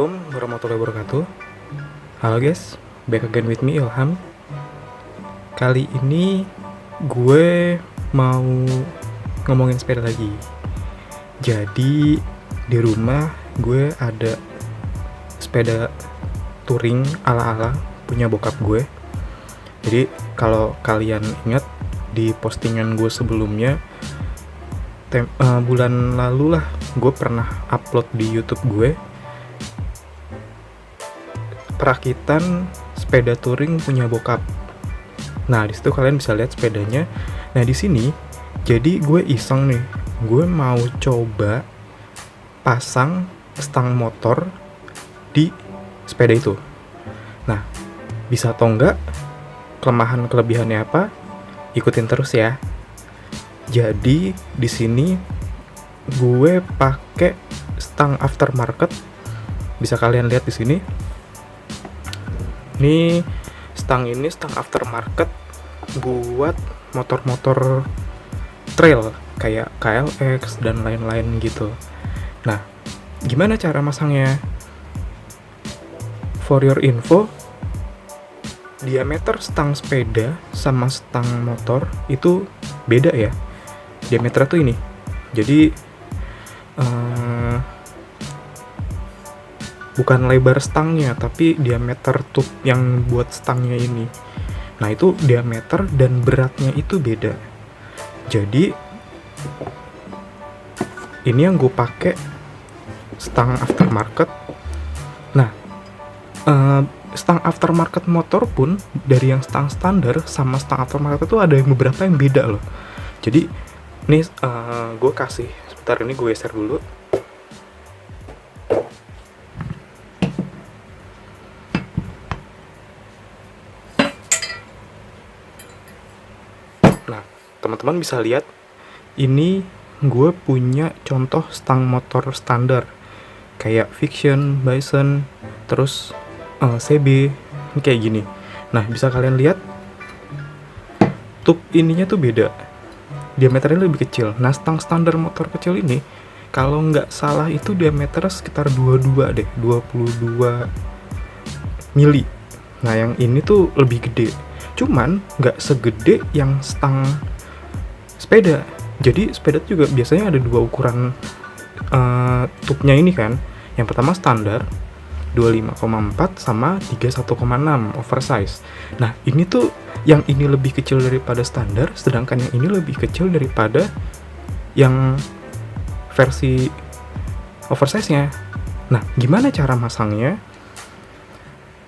Assalamualaikum warahmatullahi wabarakatuh. Halo guys, back again with me Ilham. Kali ini gue mau ngomongin sepeda lagi. Jadi di rumah gue ada sepeda touring ala-ala punya bokap gue. Jadi kalau kalian ingat di postingan gue sebelumnya, bulan lalu lah gue pernah upload di YouTube gue perakitan sepeda touring punya bokap. Nah, di situ kalian bisa lihat sepedanya. Nah, di sini jadi gue iseng nih. Gue mau coba pasang stang motor di sepeda itu. Nah, bisa atau enggak? Kelemahan kelebihannya apa? Ikutin terus ya. Jadi di sini gue pakai stang aftermarket. Bisa kalian lihat di sini. Ini stang aftermarket buat motor-motor trail kayak KLX dan lain-lain gitu. Nah, gimana cara masangnya? For your info, diameter stang sepeda sama stang motor itu beda ya. Diameter tuh ini. Jadi bukan lebar stangnya, tapi diameter tube yang buat stangnya ini. Nah, itu diameter dan beratnya itu beda. Jadi ini yang gue pakai stang aftermarket. Nah, stang aftermarket motor pun dari yang stang standar sama stang aftermarket itu ada yang beberapa yang beda loh. Jadi ini gue kasih, sebentar ini gue share dulu. Nah, teman-teman bisa lihat ini gue punya contoh stang motor standar kayak Fiction, Bison, terus CB kayak gini. Nah, bisa kalian lihat tube ininya tuh beda, diameternya lebih kecil. Nah, stang standar motor kecil ini kalau nggak salah itu diameternya sekitar 22 mili. Nah, yang ini tuh lebih gede, cuman nggak segede yang stang sepeda. Jadi sepeda juga biasanya ada dua ukuran tube-nya ini kan. Yang pertama standar 25,4 sama 31,6 oversize. Nah, ini tuh yang ini lebih kecil daripada standar, sedangkan yang ini lebih kecil daripada yang versi oversize-nya. Nah, gimana cara masangnya?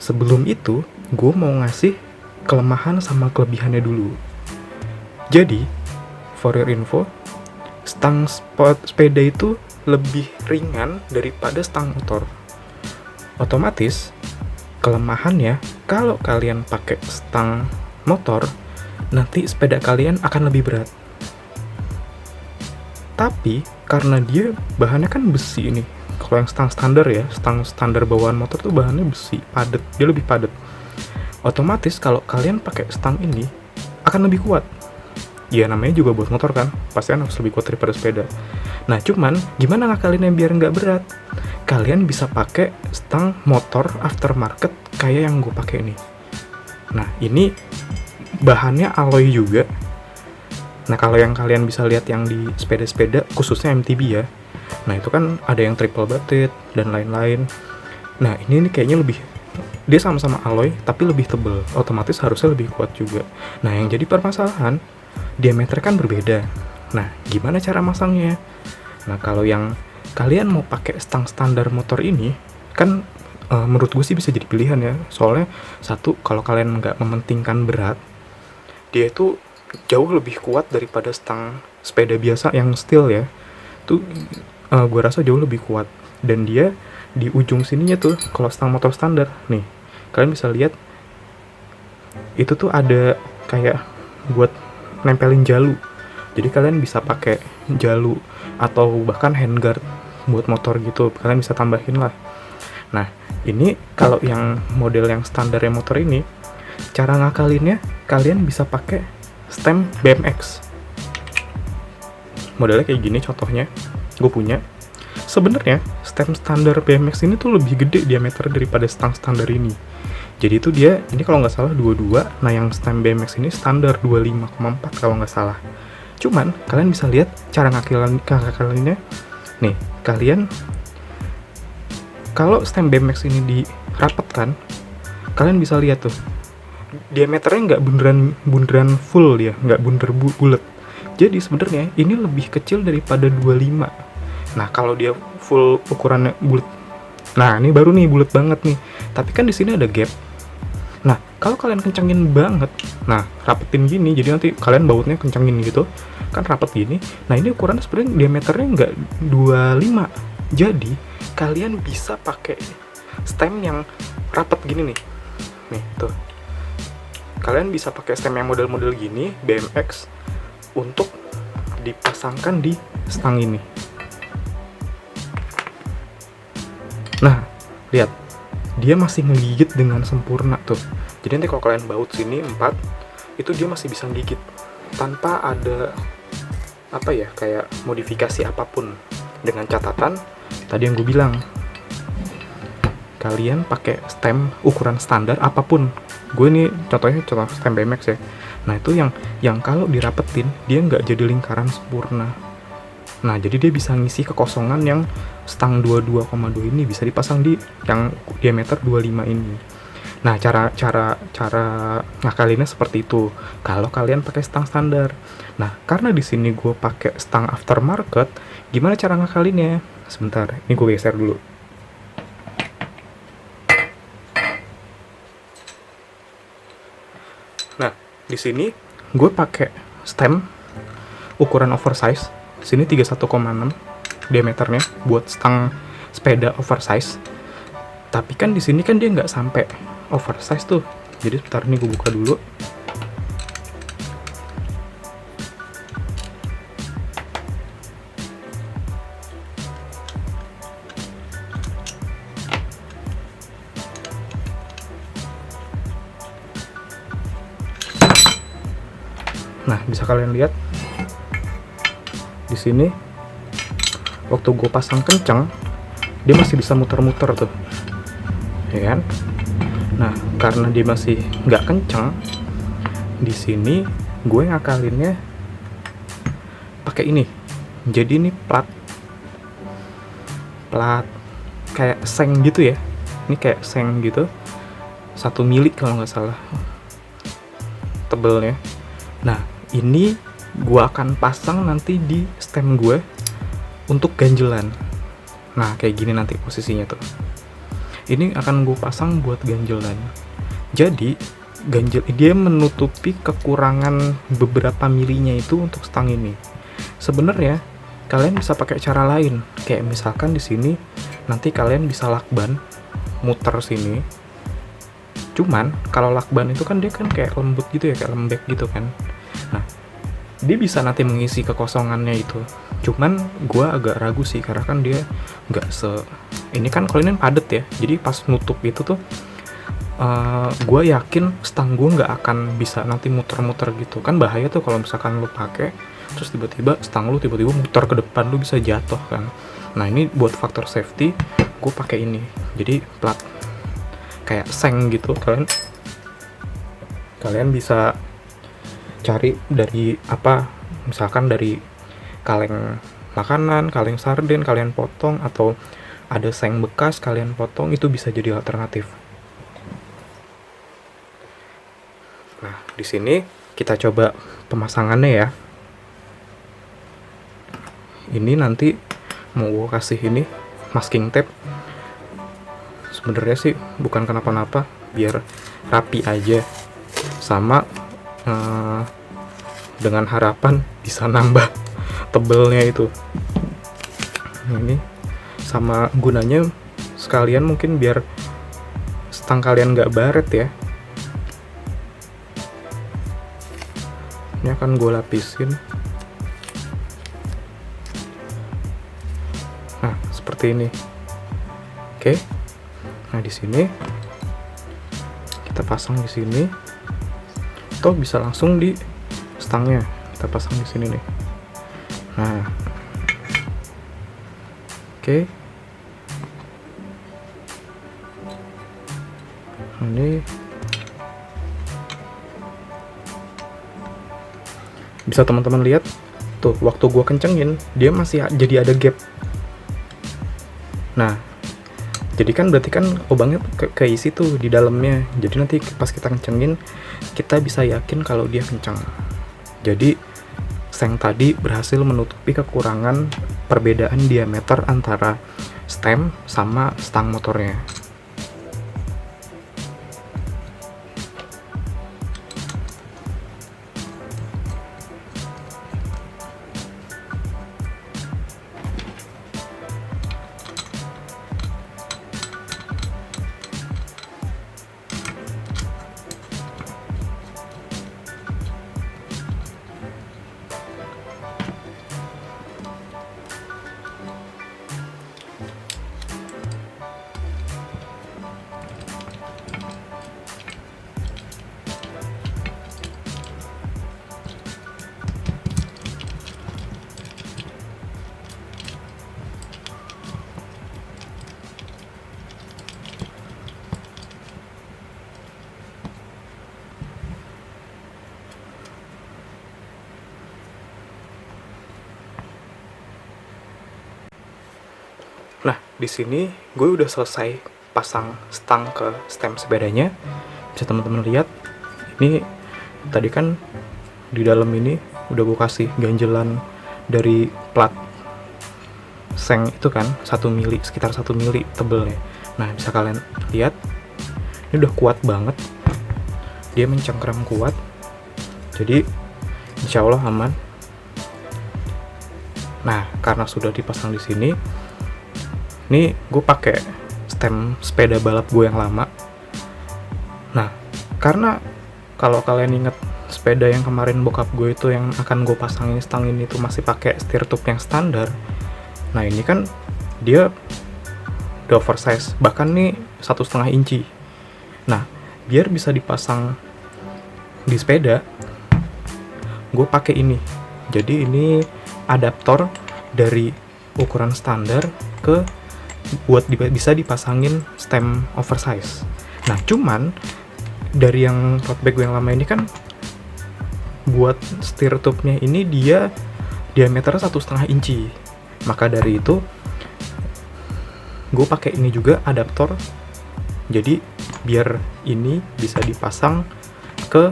Sebelum itu, gue mau ngasih kelemahan sama kelebihannya dulu. Jadi, for your info, stang sepeda itu lebih ringan daripada stang motor. Otomatis, kelemahannya kalau kalian pakai stang motor, nanti sepeda kalian akan lebih berat. Tapi, karena dia bahannya kan besi ini. Kalau yang stang standar ya, stang standar bawaan motor tuh bahannya besi, padat, dia lebih padat. Otomatis kalau kalian pakai stang ini akan lebih kuat. Ya namanya juga buat motor kan, pasti harus lebih kuat daripada sepeda. Nah, cuman gimana ngakalinnya biar nggak berat? Kalian bisa pakai stang motor aftermarket kayak yang gue pakai ini. Nah, ini bahannya alloy juga. Nah, kalau yang kalian bisa lihat yang di sepeda-sepeda, khususnya MTB ya, nah itu kan ada yang triple butted dan lain-lain. Nah, ini kayaknya lebih, dia sama-sama alloy tapi lebih tebal, otomatis harusnya lebih kuat juga. Nah, yang jadi permasalahan, diameter kan berbeda. Nah, gimana cara masangnya? Nah, kalau yang kalian mau pakai stang standar motor ini, kan menurut gue sih bisa jadi pilihan ya. Soalnya satu, kalau kalian nggak mementingkan berat, dia itu jauh lebih kuat daripada stang sepeda biasa yang steel ya. Tuh gue rasa jauh lebih kuat. Dan dia di ujung sininya tuh, kalau stang motor standar nih, kalian bisa lihat itu tuh ada kayak buat nempelin jalu. Jadi kalian bisa pakai jalu atau bahkan handguard buat motor gitu, kalian bisa tambahin lah. Nah, ini kalau yang model yang standar yang motor ini, cara ngakalinnya kalian bisa pakai stem BMX. Modelnya kayak gini contohnya, gue punya sebenarnya stem standar BMX ini tuh lebih gede diameter daripada stang standar ini. Jadi itu dia, ini kalau nggak salah 22, nah yang stem BMX ini standar 25,4 kalau nggak salah. Cuman, kalian bisa lihat cara ngakalinnya. Nih, kalian, kalau stem BMX ini dirapetkan, kalian bisa lihat tuh, diameternya nggak bunderan full dia, nggak bulat. Jadi sebenarnya ini lebih kecil daripada 25. Nah, kalau dia full ukurannya bulat, nah ini baru nih bulat banget nih. Tapi kan di sini ada gap. Nah, kalau kalian kencangin banget, nah rapetin gini, jadi nanti kalian bautnya kencangin gitu, kan rapet gini. Nah, ini ukurannya sebenarnya diameternya nggak 25. Jadi, kalian bisa pakai stem yang rapet gini nih. Nih, tuh. Kalian bisa pakai stem yang model-model gini, BMX, untuk dipasangkan di stang ini. Nah, lihat. Dia masih ngegigit dengan sempurna tuh. Jadi nanti kalau kalian baut sini 4, itu dia masih bisa gigit tanpa ada apa ya, kayak modifikasi apapun. Dengan catatan tadi yang gue bilang, kalian pakai stem ukuran standar apapun. Gue ini contoh stem BMX ya. Nah, itu yang kalau dirapetin dia nggak jadi lingkaran sempurna. Nah, jadi dia bisa ngisi kekosongan yang stang 22,2 ini bisa dipasang di yang diameter 25 ini. Nah, cara ngakalinnya seperti itu. Kalau kalian pakai stang standar. Nah, karena di sini gue pakai stang aftermarket, gimana cara ngakalinnya? Sebentar, ini gue geser dulu. Nah, di sini gue pakai stem ukuran oversize. Sini 31,6 diameternya buat stang sepeda oversize. Tapi kan di sini kan dia nggak sampai oversize tuh. Jadi sebentar, nih gue buka dulu. Nah, bisa kalian lihat di sini waktu gue pasang kencang dia masih bisa muter-muter tuh, ya kan? Nah, karena dia masih nggak kencang, di sini gue ngakalinnya pakai ini. Jadi ini plat kayak seng gitu ya. Ini kayak seng gitu, 1 mili kalau nggak salah tebelnya. Nah, ini gue akan pasang nanti di stem gue untuk ganjelan. Nah, kayak gini nanti posisinya tuh. Ini akan gue pasang buat ganjelan. Jadi, ganjel dia menutupi kekurangan beberapa milinya itu untuk stang ini. Sebenarnya kalian bisa pakai cara lain. Kayak misalkan di sini nanti kalian bisa lakban muter sini. Cuman kalau lakban itu kan dia kan kayak lembut gitu ya, kayak lembek gitu kan. Nah, dia bisa nanti mengisi kekosongannya itu. Cuman gue agak ragu sih, karena kan dia nggak ini kan kalau ini padet ya. Jadi pas nutup itu tuh gue yakin stang gue nggak akan bisa nanti muter-muter gitu. Kan bahaya tuh kalau misalkan lu pakai terus tiba-tiba stang lu tiba-tiba muter ke depan, lu bisa jatuh kan. Nah, ini buat faktor safety gue pakai ini. Jadi plat kayak seng gitu. Kalian bisa cari dari apa, misalkan dari kaleng makanan, kaleng sarden kalian potong, atau ada seng bekas kalian potong, itu bisa jadi alternatif. Nah, di sini kita coba pemasangannya ya. Ini nanti mau gue kasih ini masking tape. Sebenarnya sih bukan kenapa-napa, biar rapi aja, sama dengan harapan bisa nambah tebelnya itu. Ini sama gunanya sekalian mungkin biar stang kalian nggak baret ya. Ini akan gue lapisin. Nah, seperti ini. Oke. Nah, di sini kita pasang di sini. Atau bisa langsung di stangnya kita pasang di sini nih. Nah, Oke, ini bisa teman-teman lihat tuh, waktu gua kencengin dia masih jadi ada gap. Nah, jadi kan berarti kan lubangnya keisi tuh di dalamnya. Jadi nanti pas kita kencengin, kita bisa yakin kalau dia kencang. Jadi seng tadi berhasil menutupi kekurangan perbedaan diameter antara stem sama stang motornya. Nah, di sini gue udah selesai pasang stang ke stem sepedanya. Bisa teman-teman lihat, ini tadi kan di dalam ini udah gue kasih ganjelan dari plat seng itu kan, 1 mili, sekitar 1 mili tebelnya. Nah, bisa kalian lihat, ini udah kuat banget. Dia mencengkram kuat. Jadi, insya Allah aman. Nah, karena sudah dipasang di sini, ini gue pakai stem sepeda balap gue yang lama. Nah, karena kalau kalian inget sepeda yang kemarin bokap gue itu yang akan gue pasangin stang ini tuh masih pakai steer tube yang standar. Nah, ini kan dia udah oversize, bahkan nih 1,5 inci. Nah, biar bisa dipasang di sepeda, gue pakai ini. Jadi ini adaptor dari ukuran standar ke buat bisa dipasangin stem oversize. Nah, cuman dari yang tote bag gue yang lama ini kan buat steer tube-nya ini dia diameternya 1,5 inci. Maka dari itu gue pakai ini juga adaptor. Jadi biar ini bisa dipasang ke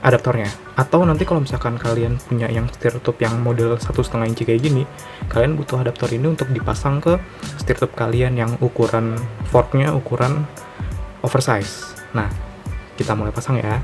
adaptornya. Atau nanti kalau misalkan kalian punya yang steer tube yang model 1,5 inci kayak gini, kalian butuh adaptor ini untuk dipasang ke steer tube kalian yang ukuran forknya ukuran oversize. Nah, kita mulai pasang ya.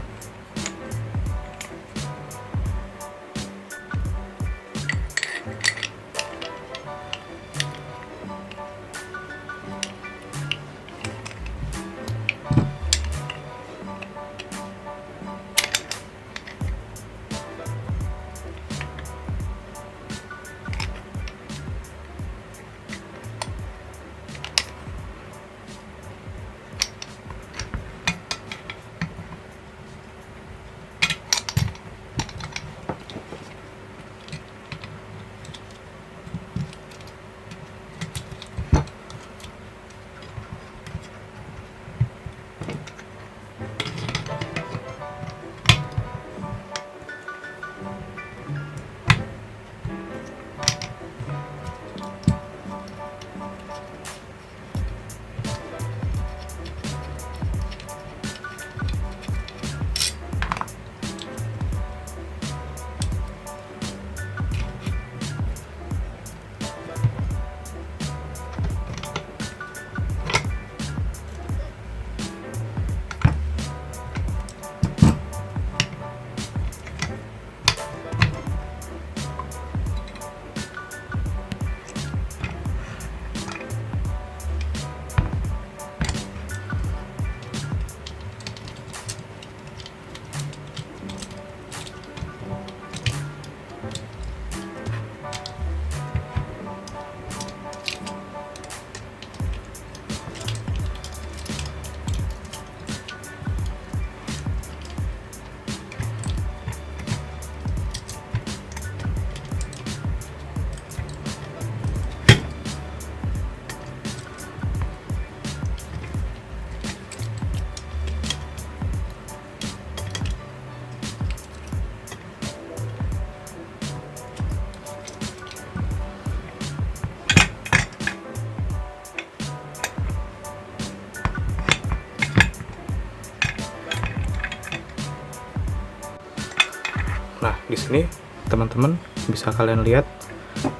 di sini teman-teman bisa kalian lihat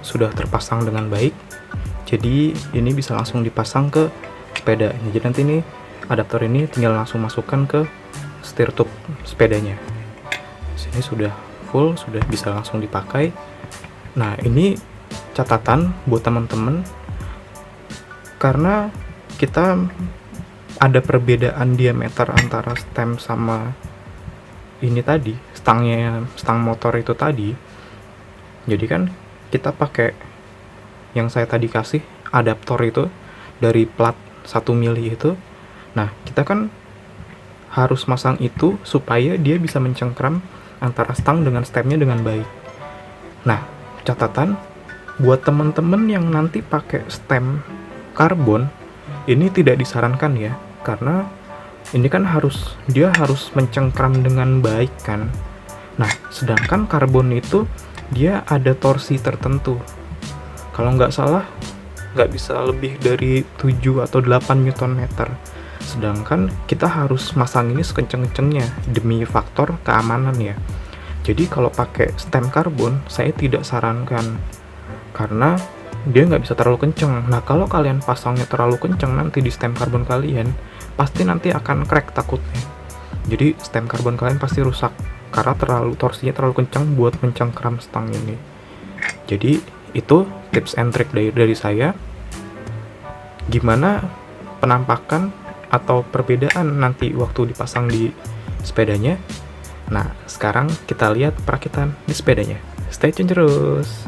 sudah terpasang dengan baik. Jadi ini bisa langsung dipasang ke sepeda. Jadi nanti ini adaptor ini tinggal langsung masukkan ke setir tube sepedanya. Sini sudah full, sudah bisa langsung dipakai. Nah, ini catatan buat teman-teman, karena kita ada perbedaan diameter antara stem sama ini tadi, stang motor itu tadi. Jadi kan kita pakai yang saya tadi kasih adaptor itu dari plat 1 mili itu. Nah, kita kan harus masang itu supaya dia bisa mencengkram antara stang dengan stemnya dengan baik. Nah, catatan buat teman-teman yang nanti pakai stem karbon, ini tidak disarankan ya, karena ini kan dia harus mencengkram dengan baik kan. Nah, sedangkan karbon itu dia ada torsi tertentu. Kalau nggak salah, nggak bisa lebih dari 7 atau 8 Nm. Sedangkan kita harus masang ini sekenceng-kencengnya demi faktor keamanan ya. Jadi kalau pakai stem karbon, saya tidak sarankan, karena dia nggak bisa terlalu kenceng. Nah, kalau kalian pasangnya terlalu kenceng nanti di stem karbon kalian, pasti nanti akan crack takutnya. Jadi stem karbon kalian pasti rusak, karena torsinya terlalu kencang buat mencengkram stang ini. Jadi itu tips and trick dari saya. Gimana penampakan atau perbedaan nanti waktu dipasang di sepedanya. Nah, sekarang kita lihat perakitan di sepedanya. Stay tune terus.